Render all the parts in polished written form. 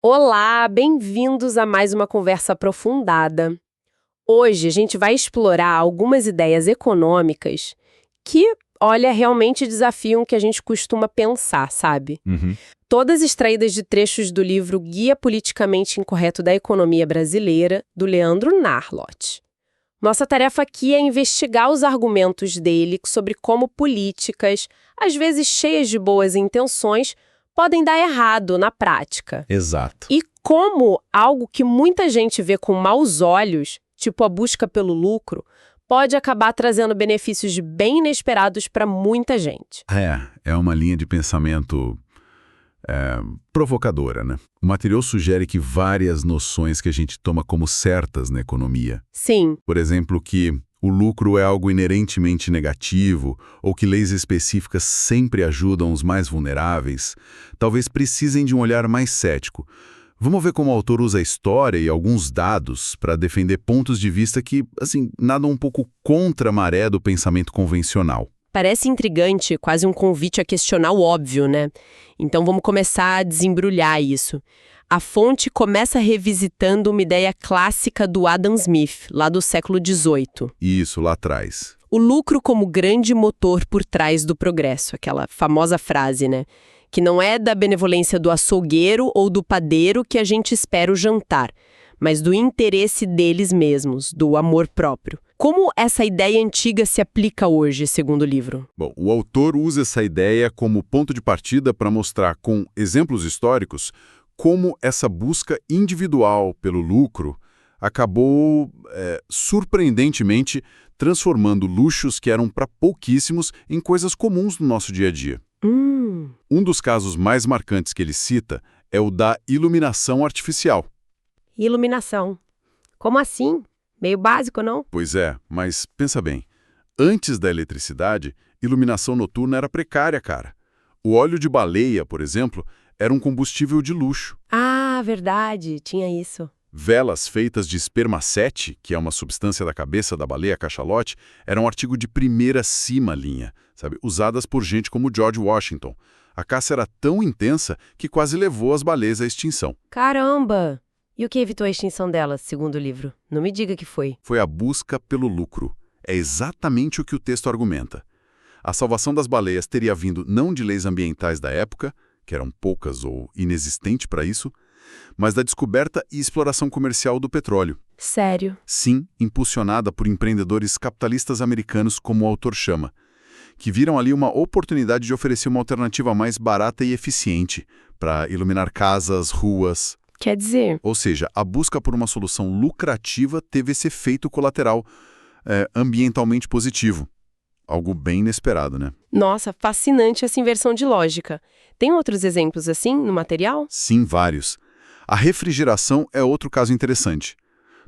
Olá, bem-vindos a mais uma conversa aprofundada. Hoje a gente vai explorar algumas ideias econômicas que, olha, realmente desafiam o que a gente costuma pensar, sabe? Uhum. Todas extraídas de trechos do livro Guia Politicamente Incorreto da Economia Brasileira, do Leandro Narlot. Nossa tarefa aqui é investigar os argumentos dele sobre como políticas, às vezes cheias de boas intenções, podem dar errado na prática. Exato. E como algo que muita gente vê com maus olhos, tipo a busca pelo lucro, pode acabar trazendo benefícios bem inesperados para muita gente. É uma linha de pensamento provocadora, né? O material sugere que várias noções que a gente toma como certas na economia, Sim, por exemplo, que o lucro é algo inerentemente negativo ou que leis específicas sempre ajudam os mais vulneráveis, talvez precisem de um olhar mais cético. Vamos ver como o autor usa a história e alguns dados para defender pontos de vista que, assim, nadam um pouco contra a maré do pensamento convencional. parece intrigante, quase um convite a questionar o óbvio, né? Então vamos começar a desembrulhar isso. A fonte começa revisitando uma ideia clássica do Adam Smith, lá do século XVIII. Isso, lá atrás. O lucro como grande motor por trás do progresso, aquela famosa frase, né? Que não é da benevolência do açougueiro ou do padeiro que a gente espera o jantar, mas do interesse deles mesmos, do amor próprio. Como essa ideia antiga se aplica hoje, segundo o livro? Bom, o autor usa essa ideia como ponto de partida para mostrar com exemplos históricos como essa busca individual pelo lucro acabou, surpreendentemente, transformando luxos que eram para pouquíssimos em coisas comuns no nosso dia a dia. Um dos casos mais marcantes que ele cita é o da iluminação artificial. Iluminação. Como assim? Meio básico, não? Pois é, mas pensa bem, antes da eletricidade, iluminação noturna era precária, cara. O óleo de baleia, por exemplo, era um combustível de luxo. Ah, verdade, tinha isso. Velas feitas de espermacete, que é uma substância da cabeça da baleia cachalote, eram um artigo de primeira cima linha, sabe? Usadas por gente como George Washington. A caça era tão intensa que quase levou as baleias à extinção. Caramba! E o que evitou a extinção delas, segundo o livro? Não me diga que foi. Foi a busca pelo lucro. É exatamente o que o texto argumenta. A salvação das baleias teria vindo não de leis ambientais da época, que eram poucas ou inexistentes para isso, mas da descoberta e exploração comercial do petróleo. Sério? Sim, impulsionada por empreendedores capitalistas americanos, como o autor chama, que viram ali uma oportunidade de oferecer uma alternativa mais barata e eficiente para iluminar casas, ruas. Quer dizer, Ou seja, a busca por uma solução lucrativa teve esse efeito colateral ambientalmente positivo. Algo bem inesperado, né? nossa, fascinante essa inversão de lógica. Tem outros exemplos assim no material? Sim, vários. A refrigeração é outro caso interessante.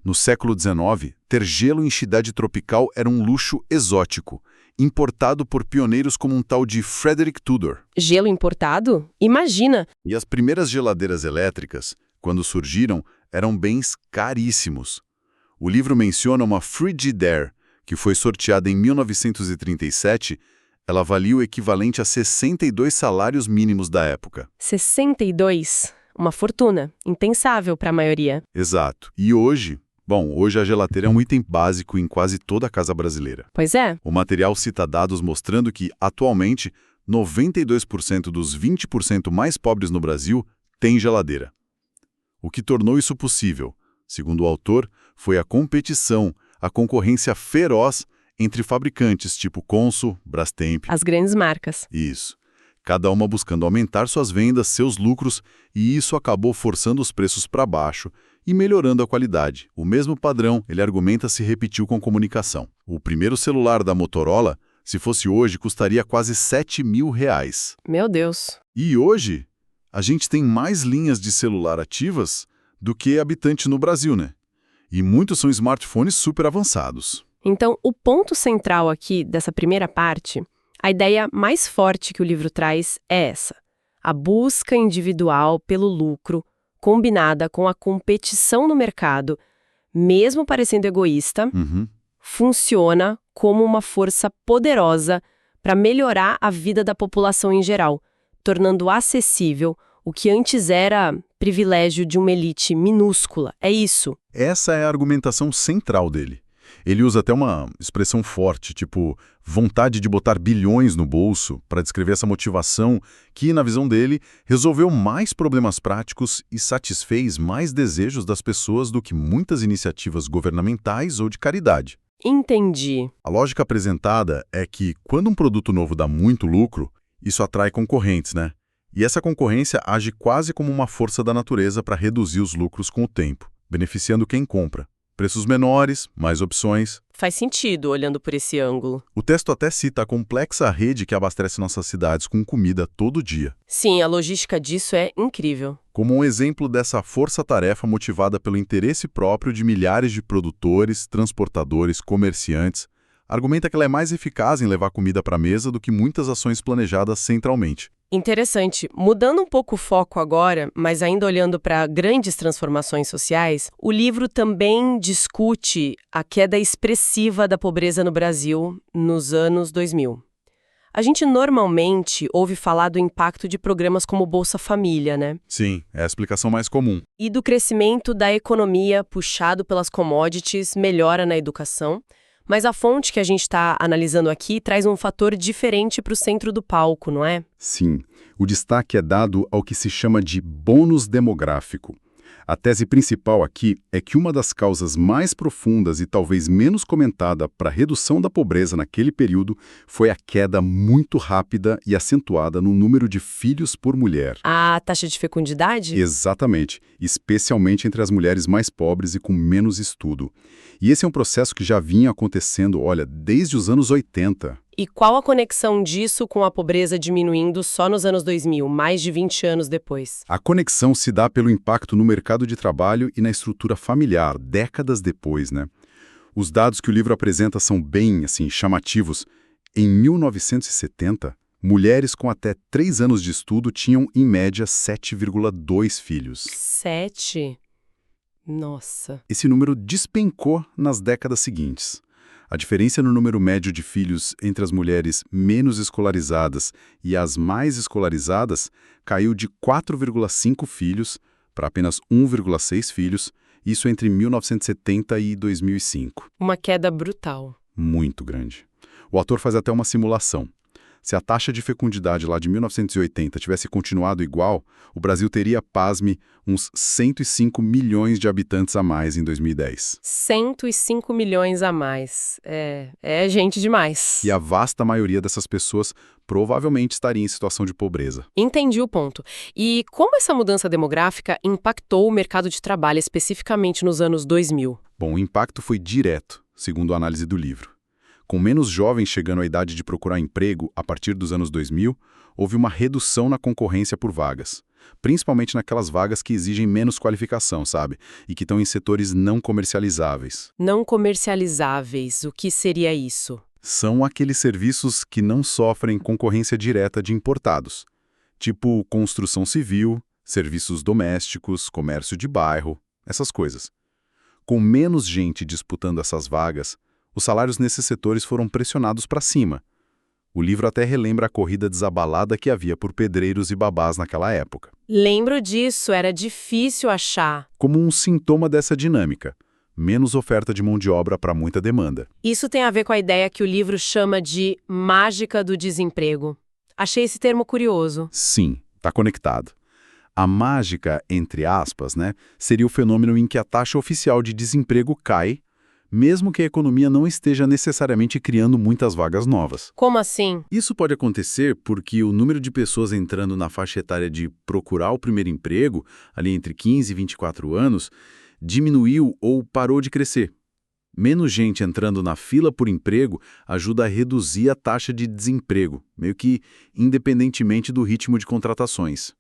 No século XIX, ter gelo em cidade tropical era um luxo exótico, importado por pioneiros como um tal de Frederick Tudor. Gelo importado? Imagina! E as primeiras geladeiras elétricas, quando surgiram, eram bens caríssimos. O livro menciona uma Frigidaire, que foi sorteada em 1937, ela valia o equivalente a 62 salários mínimos da época. 62. Uma fortuna. Impensável para a maioria. Exato. E hoje a geladeira é um item básico em quase toda a casa brasileira. Pois é. O material cita dados mostrando que, atualmente, 92% dos 20% mais pobres no Brasil têm geladeira. O que tornou isso possível, segundo o autor, foi a competição, a concorrência feroz entre fabricantes tipo Consul, Brastemp. As grandes marcas. Isso. Cada uma buscando aumentar suas vendas, seus lucros, e isso acabou forçando os preços para baixo e melhorando a qualidade. O mesmo padrão, ele argumenta, se repetiu com comunicação. O primeiro celular da Motorola, se fosse hoje, custaria quase R$7.000. Meu Deus. E hoje, a gente tem mais linhas de celular ativas do que habitante no Brasil, né? E muitos são smartphones super avançados. Então, o ponto central aqui dessa primeira parte, a ideia mais forte que o livro traz é essa: a busca individual pelo lucro, combinada com a competição no mercado, mesmo parecendo egoísta, funciona como uma força poderosa para melhorar a vida da população em geral, tornando acessível O que antes era privilégio de uma elite minúscula. É isso. Essa é a argumentação central dele. Ele usa até uma expressão forte, tipo vontade de botar bilhões no bolso, para descrever essa motivação que, na visão dele, resolveu mais problemas práticos e satisfez mais desejos das pessoas do que muitas iniciativas governamentais ou de caridade. Entendi. A lógica apresentada é que, quando um produto novo dá muito lucro, isso atrai concorrentes, né? E essa concorrência age quase como uma força da natureza para reduzir os lucros com o tempo, beneficiando quem compra. Preços menores, mais opções. Faz sentido, olhando por esse ângulo. O texto até cita a complexa rede que abastece nossas cidades com comida todo dia. Sim, a logística disso é incrível. Como um exemplo dessa força-tarefa motivada pelo interesse próprio de milhares de produtores, transportadores, comerciantes, argumenta que ela é mais eficaz em levar comida para a mesa do que muitas ações planejadas centralmente. Interessante. Mudando um pouco o foco agora, mas ainda olhando para grandes transformações sociais, o livro também discute a queda expressiva da pobreza no Brasil nos anos 2000. A gente normalmente ouve falar do impacto de programas como Bolsa Família, né? Sim, é a explicação mais comum. E do crescimento da economia puxado pelas commodities, melhora na educação. Mas a fonte que a gente está analisando aqui traz um fator diferente para o centro do palco, não é? Sim, o destaque é dado ao que se chama de bônus demográfico. A tese principal aqui é que uma das causas mais profundas e talvez menos comentada para a redução da pobreza naquele período foi a queda muito rápida e acentuada no número de filhos por mulher. A taxa de fecundidade? Exatamente, especialmente entre as mulheres mais pobres e com menos estudo. E esse é um processo que já vinha acontecendo, olha, desde os anos 80. E qual a conexão disso com a pobreza diminuindo só nos anos 2000, mais de 20 anos depois? A conexão se dá pelo impacto no mercado de trabalho e na estrutura familiar, décadas depois, né? Os dados que o livro apresenta são bem, chamativos. Em 1970, mulheres com até 3 anos de estudo tinham, em média, 7,2 filhos. 7? Nossa. Esse número despencou nas décadas seguintes. A diferença no número médio de filhos entre as mulheres menos escolarizadas e as mais escolarizadas caiu de 4,5 filhos para apenas 1,6 filhos, isso entre 1970 e 2005. Uma queda brutal. Muito grande. O autor faz até uma simulação. Se a taxa de fecundidade lá de 1980 tivesse continuado igual, o Brasil teria, pasme, uns 105 milhões de habitantes a mais em 2010. 105 milhões a mais. É gente demais. E a vasta maioria dessas pessoas provavelmente estaria em situação de pobreza. Entendi o ponto. E como essa mudança demográfica impactou o mercado de trabalho, especificamente nos anos 2000? Bom, o impacto foi direto, segundo a análise do livro. Com menos jovens chegando à idade de procurar emprego a partir dos anos 2000, houve uma redução na concorrência por vagas, principalmente naquelas vagas que exigem menos qualificação, sabe? E que estão em setores não comercializáveis. Não comercializáveis, o que seria isso? São aqueles serviços que não sofrem concorrência direta de importados, tipo construção civil, serviços domésticos, comércio de bairro, essas coisas. Com menos gente disputando essas vagas, os salários nesses setores foram pressionados para cima. O livro até relembra a corrida desabalada que havia por pedreiros e babás naquela época. Lembro disso, era difícil achar. Como um sintoma dessa dinâmica, menos oferta de mão de obra para muita demanda. Isso tem a ver com a ideia que o livro chama de mágica do desemprego. Achei esse termo curioso. Sim, está conectado. A mágica, entre aspas, seria o fenômeno em que a taxa oficial de desemprego cai, mesmo que a economia não esteja necessariamente criando muitas vagas novas. Como assim? Isso pode acontecer porque o número de pessoas entrando na faixa etária de procurar o primeiro emprego, ali entre 15 e 24 anos, diminuiu ou parou de crescer. Menos gente entrando na fila por emprego ajuda a reduzir a taxa de desemprego, meio que independentemente do ritmo de contratações.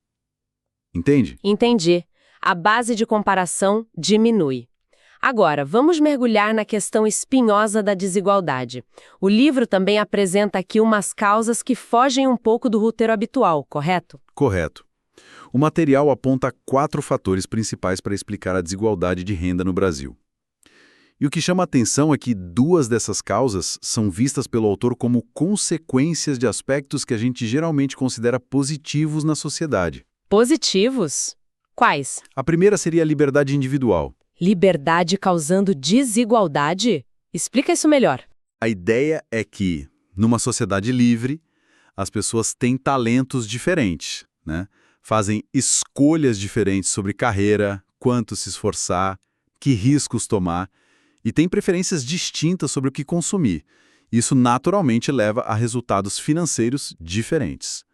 Entende? Entendi. A base de comparação diminui. Agora, vamos mergulhar na questão espinhosa da desigualdade. O livro também apresenta aqui umas causas que fogem um pouco do roteiro habitual, correto? Correto. O material aponta 4 fatores principais para explicar a desigualdade de renda no Brasil. E o que chama a atenção é que 2 dessas causas são vistas pelo autor como consequências de aspectos que a gente geralmente considera positivos na sociedade. Positivos? Quais? A primeira seria a liberdade individual. Liberdade causando desigualdade? Explica isso melhor. A ideia é que, numa sociedade livre, as pessoas têm talentos diferentes, né? Fazem escolhas diferentes sobre carreira, quanto se esforçar, que riscos tomar, e têm preferências distintas sobre o que consumir. Isso naturalmente leva a resultados financeiros diferentes.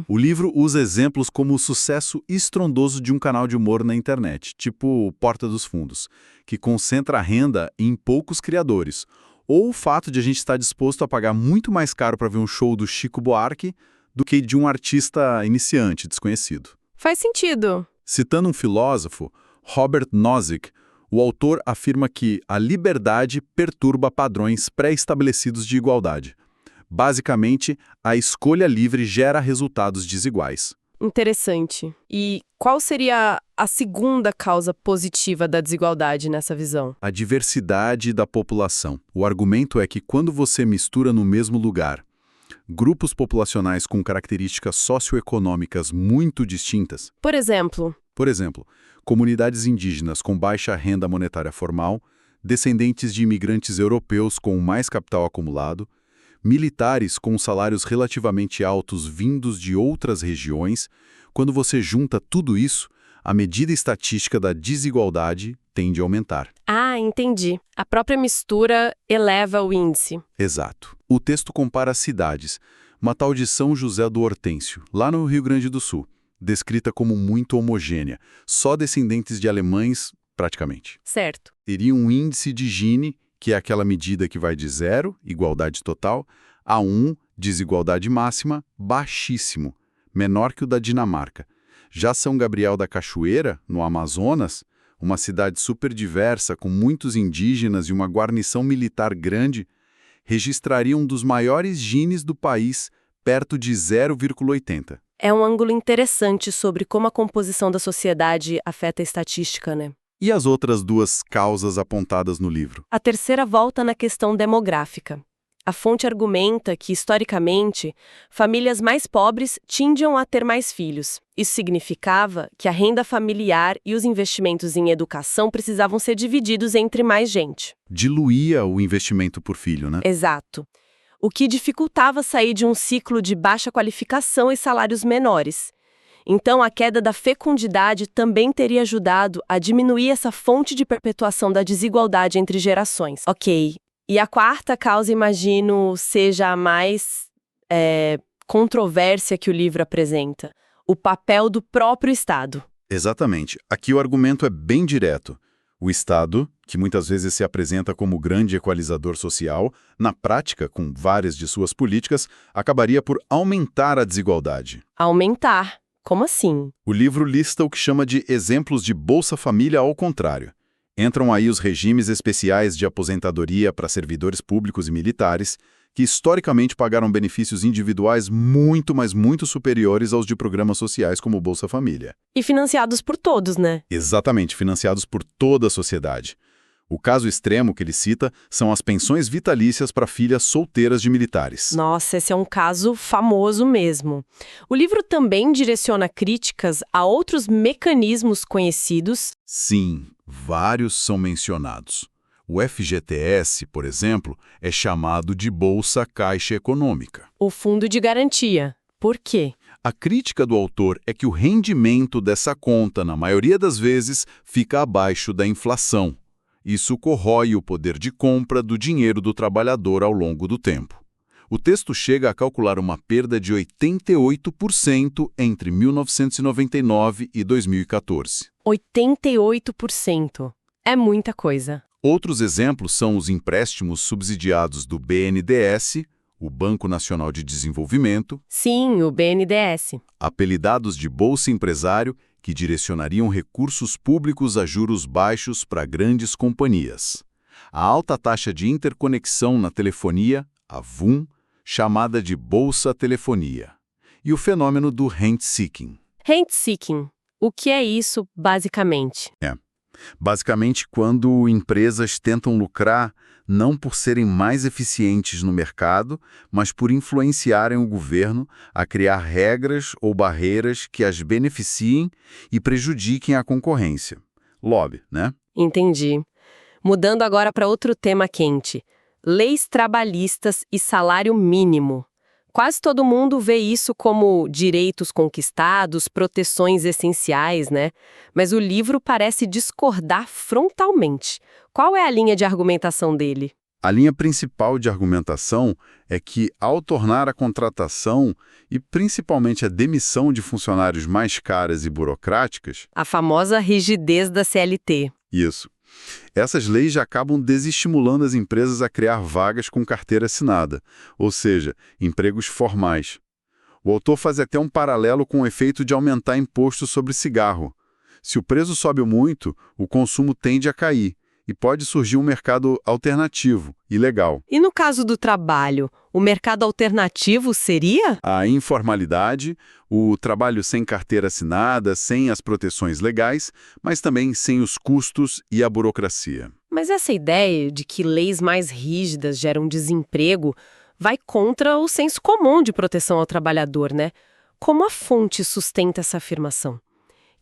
O livro usa exemplos como o sucesso estrondoso de um canal de humor na internet, tipo Porta dos Fundos, que concentra a renda em poucos criadores, ou o fato de a gente estar disposto a pagar muito mais caro para ver um show do Chico Buarque do que de um artista iniciante, desconhecido. Faz sentido. Citando um filósofo, Robert Nozick, o autor afirma que a liberdade perturba padrões pré-estabelecidos de igualdade. Basicamente, a escolha livre gera resultados desiguais. Interessante. E qual seria a segunda causa positiva da desigualdade nessa visão? A diversidade da população. O argumento é que quando você mistura no mesmo lugar grupos populacionais com características socioeconômicas muito distintas, Por exemplo, comunidades indígenas com baixa renda monetária formal, descendentes de imigrantes europeus com mais capital acumulado, militares com salários relativamente altos vindos de outras regiões, quando você junta tudo isso, a medida estatística da desigualdade tende a aumentar. entendi. A própria mistura eleva o índice. Exato. O texto compara cidades, uma tal de São José do Hortêncio, lá no Rio Grande do Sul, descrita como muito homogênea, só descendentes de alemães, praticamente. Certo. Teria um índice de Gini, que é aquela medida que vai de 0, igualdade total, a 1, desigualdade máxima, baixíssimo, menor que o da Dinamarca. Já São Gabriel da Cachoeira, no Amazonas, uma cidade super diversa, com muitos indígenas e uma guarnição militar grande, registraria um dos maiores Ginis do país, perto de 0,80. É um ângulo interessante sobre como a composição da sociedade afeta a estatística, né? E as outras duas causas apontadas no livro? A terceira volta na questão demográfica. A fonte argumenta que, historicamente, famílias mais pobres tindiam a ter mais filhos. Isso significava que a renda familiar e os investimentos em educação precisavam ser divididos entre mais gente. Diluía o investimento por filho, né? Exato. O que dificultava sair de um ciclo de baixa qualificação e salários menores. Então, a queda da fecundidade também teria ajudado a diminuir essa fonte de perpetuação da desigualdade entre gerações. Ok. E a quarta causa, imagino, seja a mais controvérsia que o livro apresenta. O papel do próprio Estado. Exatamente. Aqui o argumento é bem direto. O Estado, que muitas vezes se apresenta como grande equalizador social, na prática, com várias de suas políticas, acabaria por aumentar a desigualdade. Aumentar? Como assim? O livro lista o que chama de exemplos de Bolsa Família ao contrário. Entram aí os regimes especiais de aposentadoria para servidores públicos e militares, que historicamente pagaram benefícios individuais muito, mas muito superiores aos de programas sociais como o Bolsa Família. E financiados por todos, né? Exatamente, financiados por toda a sociedade. O caso extremo que ele cita são as pensões vitalícias para filhas solteiras de militares. Nossa, esse é um caso famoso mesmo. O livro também direciona críticas a outros mecanismos conhecidos. Sim, vários são mencionados. O FGTS, por exemplo, é chamado de Bolsa Caixa Econômica. O Fundo de Garantia. Por quê? A crítica do autor é que o rendimento dessa conta, na maioria das vezes, fica abaixo da inflação. Isso corrói o poder de compra do dinheiro do trabalhador ao longo do tempo. O texto chega a calcular uma perda de 88% entre 1999 e 2014. 88%. É muita coisa. Outros exemplos são os empréstimos subsidiados do BNDES, o Banco Nacional de Desenvolvimento. Sim, o BNDES. Apelidados de Bolsa Empresário, que direcionariam recursos públicos a juros baixos para grandes companhias. A alta taxa de interconexão na telefonia, a VUM, chamada de Bolsa Telefonia. E o fenômeno do rent-seeking. Rent-seeking. O que é isso, basicamente? Basicamente, quando empresas tentam lucrar não por serem mais eficientes no mercado, mas por influenciarem o governo a criar regras ou barreiras que as beneficiem e prejudiquem a concorrência. Lobby, né? Entendi. Mudando agora para outro tema quente: leis trabalhistas e salário mínimo. Quase todo mundo vê isso como direitos conquistados, proteções essenciais, né? Mas o livro parece discordar frontalmente. Qual é a linha de argumentação dele? A linha principal de argumentação é que, ao tornar a contratação e principalmente a demissão de funcionários mais caras e burocráticas, A famosa rigidez da CLT. isso, essas leis já acabam desestimulando as empresas a criar vagas com carteira assinada, ou seja, empregos formais. O autor faz até um paralelo com o efeito de aumentar imposto sobre cigarro. Se o preço sobe muito, o consumo tende a cair e pode surgir um mercado alternativo, ilegal. E no caso do trabalho, o mercado alternativo seria? A informalidade, o trabalho sem carteira assinada, sem as proteções legais, mas também sem os custos e a burocracia. Mas essa ideia de que leis mais rígidas geram desemprego vai contra o senso comum de proteção ao trabalhador, né? Como a fonte sustenta essa afirmação?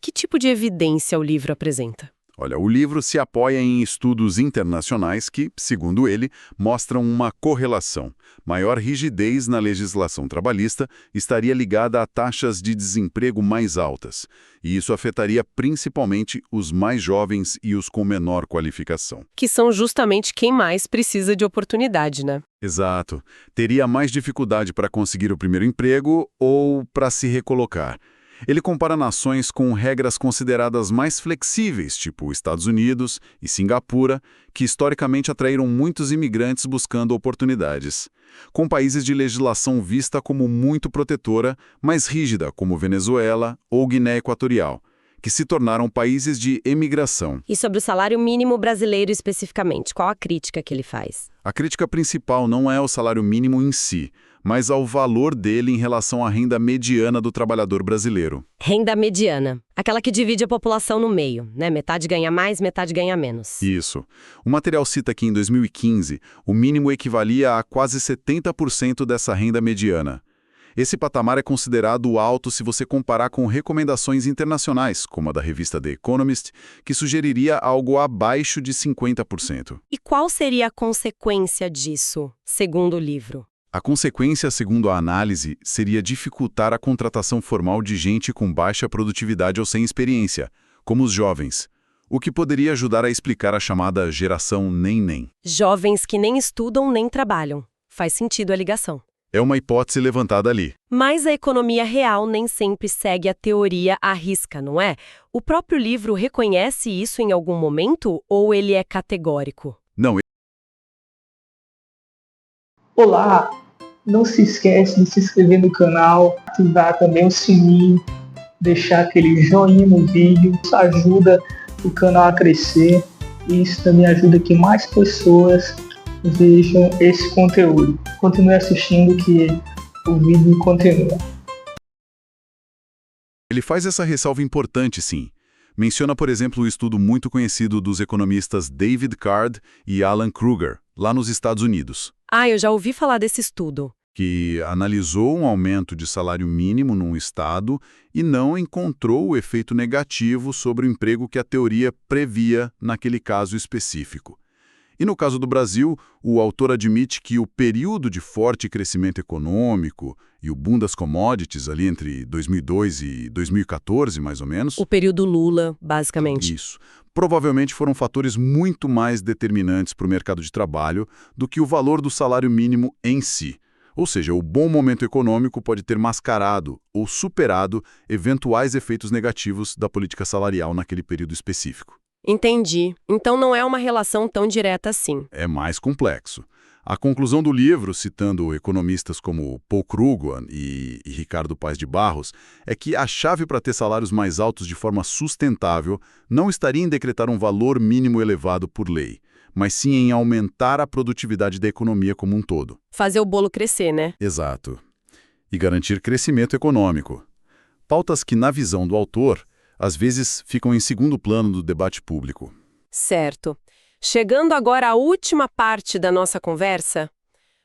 Que tipo de evidência o livro apresenta? Olha, o livro se apoia em estudos internacionais que, segundo ele, mostram uma correlação. Maior rigidez na legislação trabalhista estaria ligada a taxas de desemprego mais altas, e isso afetaria principalmente os mais jovens e os com menor qualificação. Que são justamente quem mais precisa de oportunidade, né? Exato. Teria mais dificuldade para conseguir o primeiro emprego ou para se recolocar. Ele compara nações com regras consideradas mais flexíveis, tipo Estados Unidos e Singapura, que historicamente atraíram muitos imigrantes buscando oportunidades, com países de legislação vista como muito protetora, mais rígida, como Venezuela ou Guiné Equatorial, que se tornaram países de emigração. E sobre o salário mínimo brasileiro especificamente, qual a crítica que ele faz? A crítica principal não é o salário mínimo em si, mas ao valor dele em relação à renda mediana do trabalhador brasileiro. Renda mediana, aquela que divide a população no meio, né? Metade ganha mais, metade ganha menos. Isso. O material cita que em 2015, o mínimo equivalia a quase 70% dessa renda mediana. Esse patamar é considerado alto se você comparar com recomendações internacionais, como a da revista The Economist, que sugeriria algo abaixo de 50%. E qual seria a consequência disso, segundo o livro? A consequência, segundo a análise, seria dificultar a contratação formal de gente com baixa produtividade ou sem experiência, como os jovens, o que poderia ajudar a explicar a chamada geração nem-nem. Jovens que nem estudam nem trabalham. Faz sentido a ligação. É uma hipótese levantada ali. Mas a economia real nem sempre segue a teoria à risca, não é? O próprio livro reconhece isso em algum momento ou ele é categórico? Não, Olá! Não se esquece de se inscrever no canal, ativar também o sininho, deixar aquele joinha no vídeo. Isso ajuda o canal a crescer e isso também ajuda que mais pessoas vejam esse conteúdo. Continue assistindo que o vídeo continua. ele faz essa ressalva importante, sim. Menciona, por exemplo, o estudo muito conhecido dos economistas David Card e Alan Kruger, lá nos Estados Unidos, Eu já ouvi falar desse estudo. que analisou um aumento de salário mínimo num estado e não encontrou o efeito negativo sobre o emprego que a teoria previa naquele caso específico. E no caso do Brasil, o autor admite que o período de forte crescimento econômico e o boom das commodities ali entre 2002 e 2014, mais ou menos, O período Lula, basicamente. isso, provavelmente foram fatores muito mais determinantes para o mercado de trabalho do que o valor do salário mínimo em si. Ou seja, o bom momento econômico pode ter mascarado ou superado eventuais efeitos negativos da política salarial naquele período específico. Entendi. Então não é uma relação tão direta assim. É mais complexo. A conclusão do livro, citando economistas como Paul Krugman e Ricardo Paes de Barros, é que a chave para ter salários mais altos de forma sustentável não estaria em decretar um valor mínimo elevado por lei, mas sim em aumentar a produtividade da economia como um todo. Fazer o bolo crescer, né? Exato. E garantir crescimento econômico. Pautas que, na visão do autor, às vezes ficam em segundo plano do debate público. Certo. Chegando agora à última parte da nossa conversa,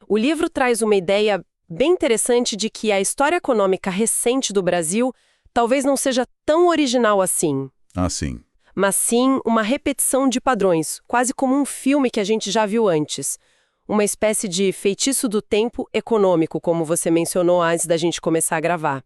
o livro traz uma ideia bem interessante de que a história econômica recente do Brasil talvez não seja tão original assim. Ah, sim. Mas sim uma repetição de padrões, quase como um filme que a gente já viu antes. Uma espécie de feitiço do tempo econômico, como você mencionou antes da gente começar a gravar.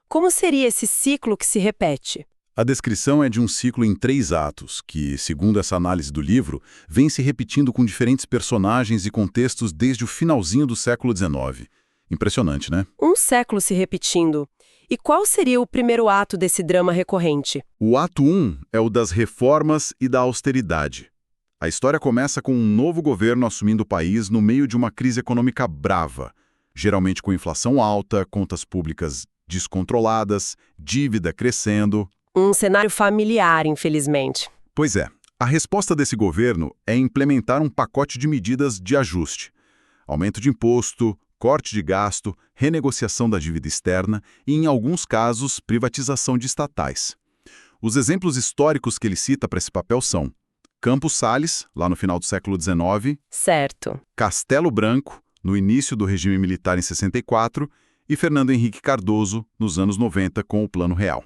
Como seria esse ciclo que se repete? A descrição é de um ciclo em 3 atos, que, segundo essa análise do livro, vem se repetindo com diferentes personagens e contextos desde o finalzinho do século XIX. Impressionante, né? Um século se repetindo. E qual seria o primeiro ato desse drama recorrente? O ato 1 é o das reformas e da austeridade. A história começa com um novo governo assumindo o país no meio de uma crise econômica brava, geralmente com inflação alta, contas públicas descontroladas, dívida crescendo. Um cenário familiar, infelizmente. Pois é, a resposta desse governo é implementar um pacote de medidas de ajuste. Aumento de imposto, corte de gasto, renegociação da dívida externa e, em alguns casos, privatização de estatais. Os exemplos históricos que ele cita para esse papel são Campos Salles, lá no final do século XIX, Certo. Castelo Branco, no início do regime militar em 64, e Fernando Henrique Cardoso, nos anos 90, com o Plano Real.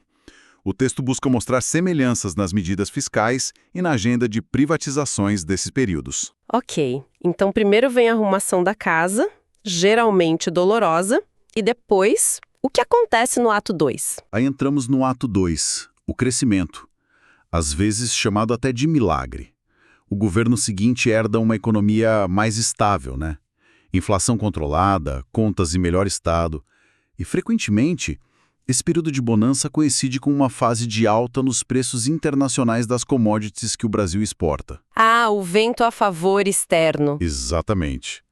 O texto busca mostrar semelhanças nas medidas fiscais e na agenda de privatizações desses períodos. Ok. Então, primeiro vem a arrumação da casa, geralmente dolorosa, e depois, o que acontece no ato 2? Aí entramos no ato 2, o crescimento, às vezes chamado até de milagre. O governo seguinte herda uma economia mais estável, né? Inflação controlada, contas em melhor estado, e frequentemente esse período de bonança coincide com uma fase de alta nos preços internacionais das commodities que o Brasil exporta. Ah, o vento a favor externo. Exatamente.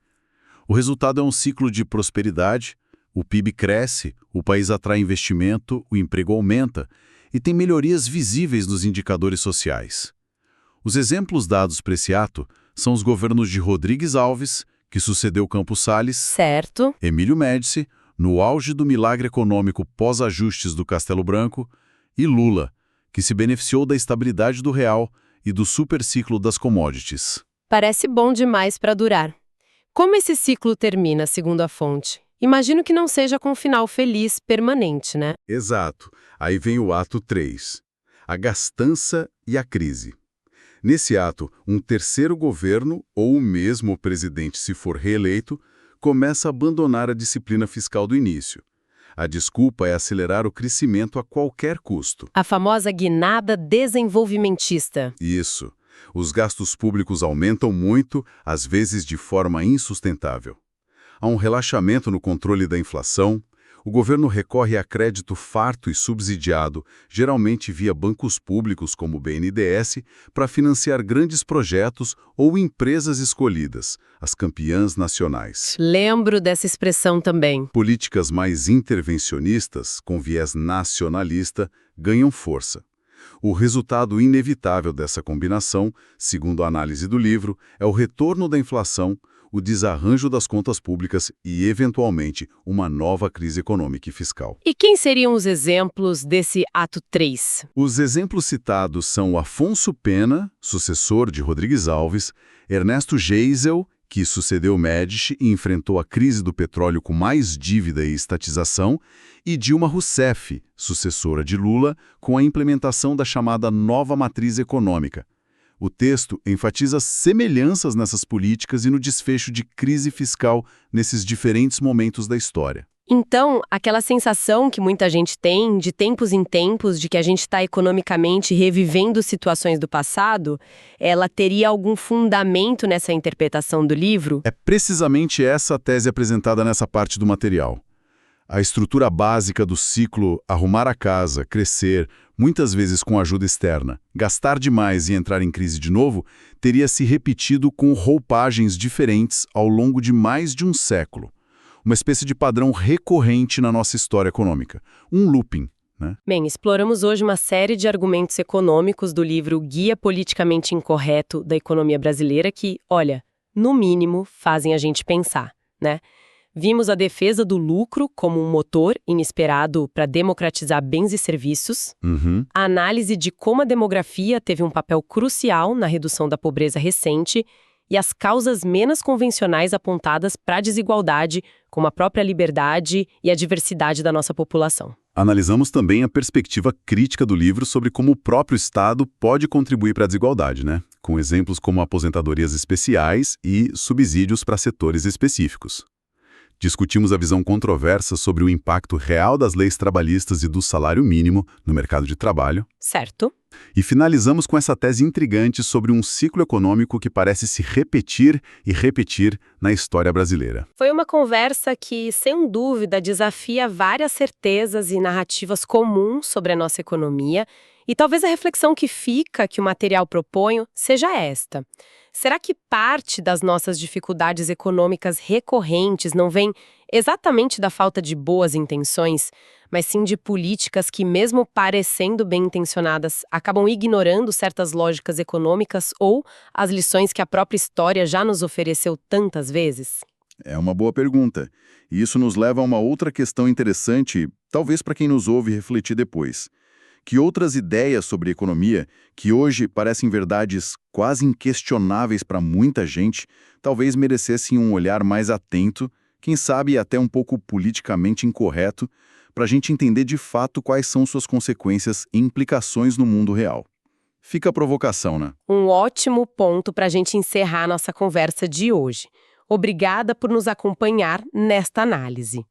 O resultado é um ciclo de prosperidade, o PIB cresce, o país atrai investimento, o emprego aumenta e tem melhorias visíveis nos indicadores sociais. Os exemplos dados para esse ato são os governos de Rodrigues Alves, que sucedeu Campos Salles, Certo. Emílio Médici, no auge do milagre econômico pós-ajustes do Castelo Branco, e Lula, que se beneficiou da estabilidade do real e do superciclo das commodities. Parece bom demais para durar. Como esse ciclo termina, segundo a fonte? Imagino que não seja com um final feliz, permanente, né? Exato. Aí vem o ato 3, a gastança e a crise. Nesse ato, um terceiro governo, ou o mesmo presidente se for reeleito, começa a abandonar a disciplina fiscal do início. A desculpa é acelerar o crescimento a qualquer custo. A famosa guinada desenvolvimentista. Isso. Os gastos públicos aumentam muito, às vezes de forma insustentável. Há um relaxamento no controle da inflação. O governo recorre a crédito farto e subsidiado, geralmente via bancos públicos como o BNDES, para financiar grandes projetos ou empresas escolhidas, as campeãs nacionais. Lembro dessa expressão também. Políticas mais intervencionistas, com viés nacionalista, ganham força. O resultado inevitável dessa combinação, segundo a análise do livro, é o retorno da inflação, o desarranjo das contas públicas e, eventualmente, uma nova crise econômica e fiscal. E quem seriam os exemplos desse ato 3? Os exemplos citados são Afonso Pena, sucessor de Rodrigues Alves, Ernesto Geisel, que sucedeu Médici e enfrentou a crise do petróleo com mais dívida e estatização, e Dilma Rousseff, sucessora de Lula, com a implementação da chamada nova matriz econômica. O texto enfatiza semelhanças nessas políticas e no desfecho de crise fiscal nesses diferentes momentos da história. Então, aquela sensação que muita gente tem, de tempos em tempos, de que a gente está economicamente revivendo situações do passado, ela teria algum fundamento nessa interpretação do livro? É precisamente essa a tese apresentada nessa parte do material. A estrutura básica do ciclo arrumar a casa, crescer, muitas vezes com ajuda externa, gastar demais e entrar em crise de novo, teria se repetido com roupagens diferentes ao longo de mais de um século. Uma espécie de padrão recorrente na nossa história econômica. Um looping, né? Bem, exploramos hoje uma série de argumentos econômicos do livro Guia Politicamente Incorreto da Economia Brasileira que, olha, no mínimo, fazem a gente pensar, né? Vimos a defesa do lucro como um motor inesperado para democratizar bens e serviços, a análise de como a demografia teve um papel crucial na redução da pobreza recente e as causas menos convencionais apontadas para a desigualdade, como a própria liberdade e a diversidade da nossa população. Analisamos também a perspectiva crítica do livro sobre como o próprio Estado pode contribuir para a desigualdade, né? Com exemplos como aposentadorias especiais e subsídios para setores específicos. Discutimos a visão controversa sobre o impacto real das leis trabalhistas e do salário mínimo no mercado de trabalho. Certo? E finalizamos com essa tese intrigante sobre um ciclo econômico que parece se repetir e repetir na história brasileira. Foi uma conversa que, sem dúvida, desafia várias certezas e narrativas comuns sobre a nossa economia, e talvez a reflexão que fica, que o material propõe, seja esta. Será que parte das nossas dificuldades econômicas recorrentes não vem exatamente da falta de boas intenções, mas sim de políticas que, mesmo parecendo bem-intencionadas, acabam ignorando certas lógicas econômicas ou as lições que a própria história já nos ofereceu tantas vezes? É uma boa pergunta. E isso nos leva a uma outra questão interessante, talvez para quem nos ouve refletir depois. Que outras ideias sobre economia, que hoje parecem verdades quase inquestionáveis para muita gente, talvez merecessem um olhar mais atento, quem sabe até um pouco politicamente incorreto, para a gente entender de fato quais são suas consequências e implicações no mundo real. Fica a provocação, né? Um ótimo ponto para a gente encerrar nossa conversa de hoje. Obrigada por nos acompanhar nesta análise.